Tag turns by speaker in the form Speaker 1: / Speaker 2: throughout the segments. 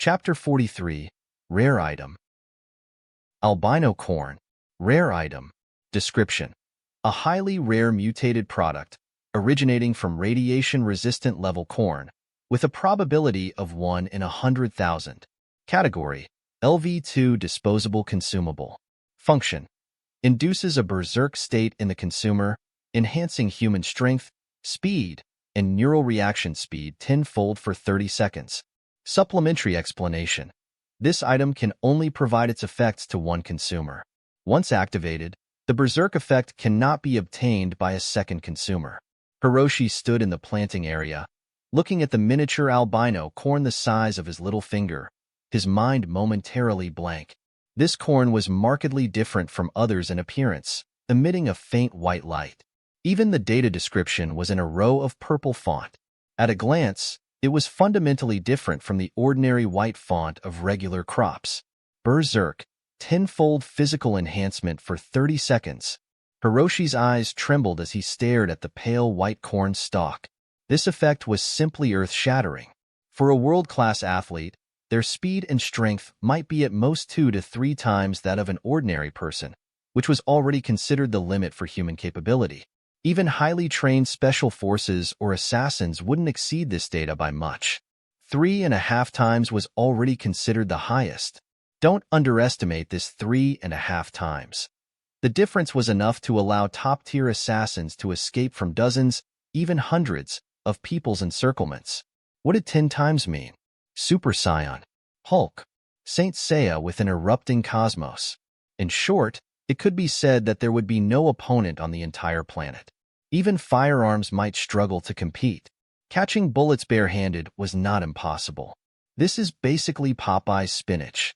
Speaker 1: Chapter 43, Rare Item. Albino corn, rare item. Description: a highly rare mutated product originating from radiation-resistant level corn, with a probability of 1 in 100,000. Category: LV2 disposable consumable. Function: induces a berserk state in the consumer, enhancing human strength, speed, and neural reaction speed tenfold for 30 seconds. Supplementary explanation: this item can only provide its effects to one consumer. Once activated, the berserk effect cannot be obtained by a second consumer. Hiroshi stood in the planting area, looking at the miniature albino corn the size of his little finger, his mind momentarily blank. This corn was markedly different from others in appearance, emitting a faint white light. Even the data description was in a row of purple font. At a glance, it was fundamentally different from the ordinary white font of regular crops. Berserk, tenfold physical enhancement for 30 seconds. Hiroshi's eyes trembled as he stared at the pale white corn stalk. This effect was simply earth-shattering. For a world-class athlete, their speed and strength might be at most 2 to 3 times that of an ordinary person, which was already considered the limit for human capability. Even highly trained special forces or assassins wouldn't exceed this data by much. 3.5 times was already considered the highest. Don't underestimate this 3.5 times. The difference was enough to allow top-tier assassins to escape from dozens, even hundreds, of people's encirclements. What did 10 times mean? Super Saiyan, Hulk, Saint Seiya with an erupting cosmos. In short, it could be said that there would be no opponent on the entire planet. Even firearms might struggle to compete. Catching bullets barehanded was not impossible. This is basically Popeye's spinach.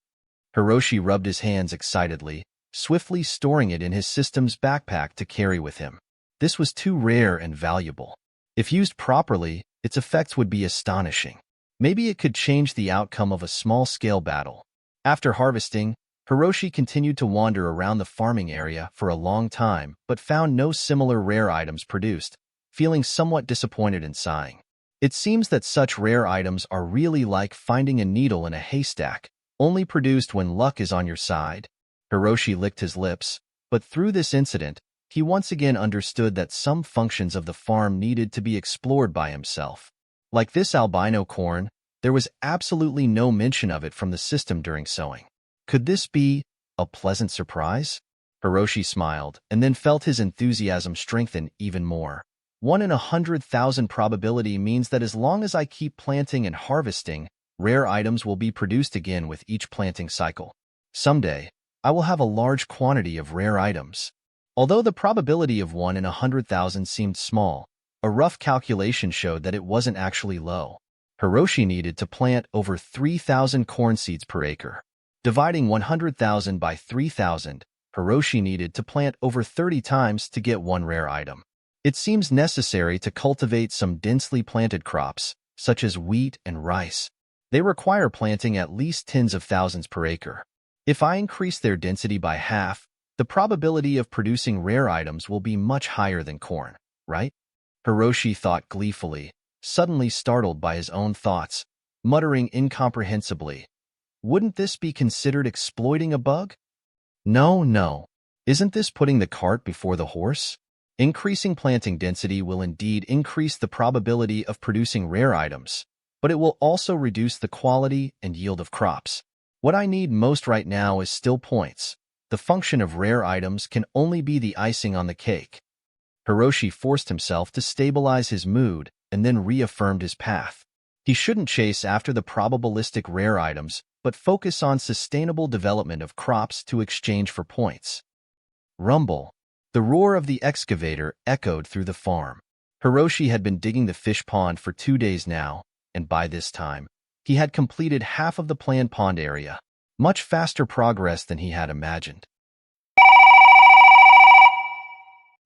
Speaker 1: Hiroshi rubbed his hands excitedly, swiftly storing it in his system's backpack to carry with him. This was too rare and valuable. If used properly, its effects would be astonishing. Maybe it could change the outcome of a small-scale battle. After harvesting, Hiroshi continued to wander around the farming area for a long time but found no similar rare items produced, feeling somewhat disappointed and sighing. It seems that such rare items are really like finding a needle in a haystack, only produced when luck is on your side. Hiroshi licked his lips, but through this incident, he once again understood that some functions of the farm needed to be explored by himself. Like this albino corn, there was absolutely no mention of it from the system during sowing. Could this be a pleasant surprise? Hiroshi smiled and then felt his enthusiasm strengthen even more. 1 in 100,000 probability means that as long as I keep planting and harvesting, rare items will be produced again with each planting cycle. Someday, I will have a large quantity of rare items. Although the probability of 1 in 100,000 seemed small, a rough calculation showed that it wasn't actually low. Hiroshi needed to plant over 3,000 corn seeds per acre. Dividing 100,000 by 3,000, Hiroshi needed to plant over 30 times to get one rare item. It seems necessary to cultivate some densely planted crops, such as wheat and rice. They require planting at least tens of thousands per acre. If I increase their density by half, the probability of producing rare items will be much higher than corn, right? Hiroshi thought gleefully, suddenly startled by his own thoughts, muttering incomprehensibly. Wouldn't this be considered exploiting a bug? No. Isn't this putting the cart before the horse? Increasing planting density will indeed increase the probability of producing rare items, but it will also reduce the quality and yield of crops. What I need most right now is still points. The function of rare items can only be the icing on the cake. Hiroshi forced himself to stabilize his mood and then reaffirmed his path. He shouldn't chase after the probabilistic rare items, but focus on sustainable development of crops to exchange for points. Rumble. The roar of the excavator echoed through the farm. Hiroshi had been digging the fish pond for 2 days now, and by this time, he had completed half of the planned pond area. Much faster progress than he had imagined.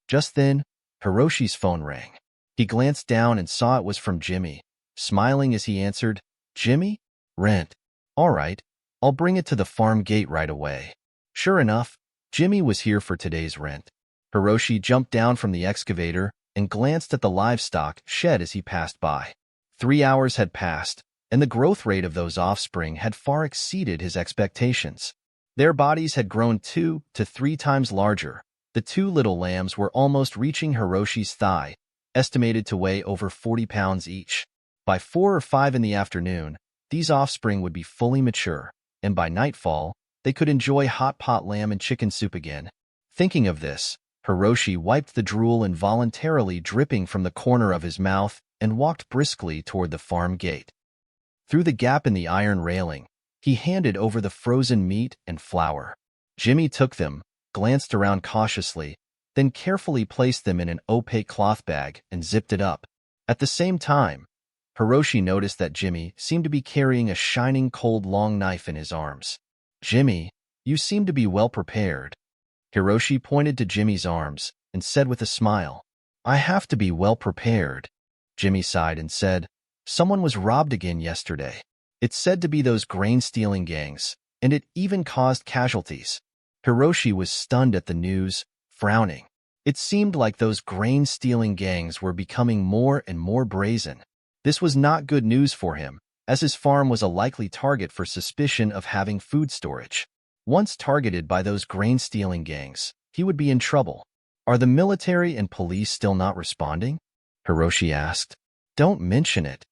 Speaker 1: Just then, Hiroshi's phone rang. He glanced down and saw it was from Jimmy. Smiling as he answered, "Jimmy? Rent. All right, I'll bring it to the farm gate right away." Sure enough, Jimmy was here for today's rent. Hiroshi jumped down from the excavator and glanced at the livestock shed as he passed by. 3 hours had passed, and the growth rate of those offspring had far exceeded his expectations. Their bodies had grown 2 to 3 times larger. The two little lambs were almost reaching Hiroshi's thigh, estimated to weigh over 40 pounds each. By 4 or 5 in the afternoon, these offspring would be fully mature, and by nightfall, they could enjoy hot pot lamb and chicken soup again. Thinking of this, Hiroshi wiped the drool involuntarily dripping from the corner of his mouth and walked briskly toward the farm gate. Through the gap in the iron railing, he handed over the frozen meat and flour. Jimmy took them, glanced around cautiously, then carefully placed them in an opaque cloth bag and zipped it up. At the same time, Hiroshi noticed that Jimmy seemed to be carrying a shining cold long knife in his arms. "Jimmy, you seem to be well prepared." Hiroshi pointed to Jimmy's arms and said with a smile, "I have to be well prepared." Jimmy sighed and said, "Someone was robbed again yesterday. It's said to be those grain-stealing gangs, and it even caused casualties." Hiroshi was stunned at the news, frowning. It seemed like those grain-stealing gangs were becoming more and more brazen. This was not good news for him, as his farm was a likely target for suspicion of having food storage. Once targeted by those grain-stealing gangs, he would be in trouble. "Are the military and police still not responding?" Hiroshi asked. "Don't mention it."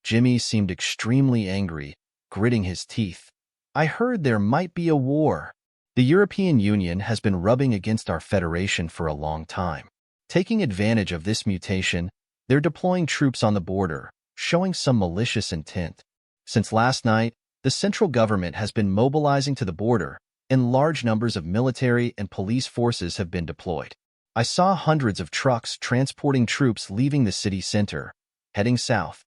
Speaker 1: Jimmy seemed extremely angry, gritting his teeth. "I heard there might be a war. The European Union has been rubbing against our federation for a long time. Taking advantage of this mutation, they're deploying troops on the border, showing some malicious intent. Since last night, the central government has been mobilizing to the border, and large numbers of military and police forces have been deployed. I saw hundreds of trucks transporting troops leaving the city center, heading south.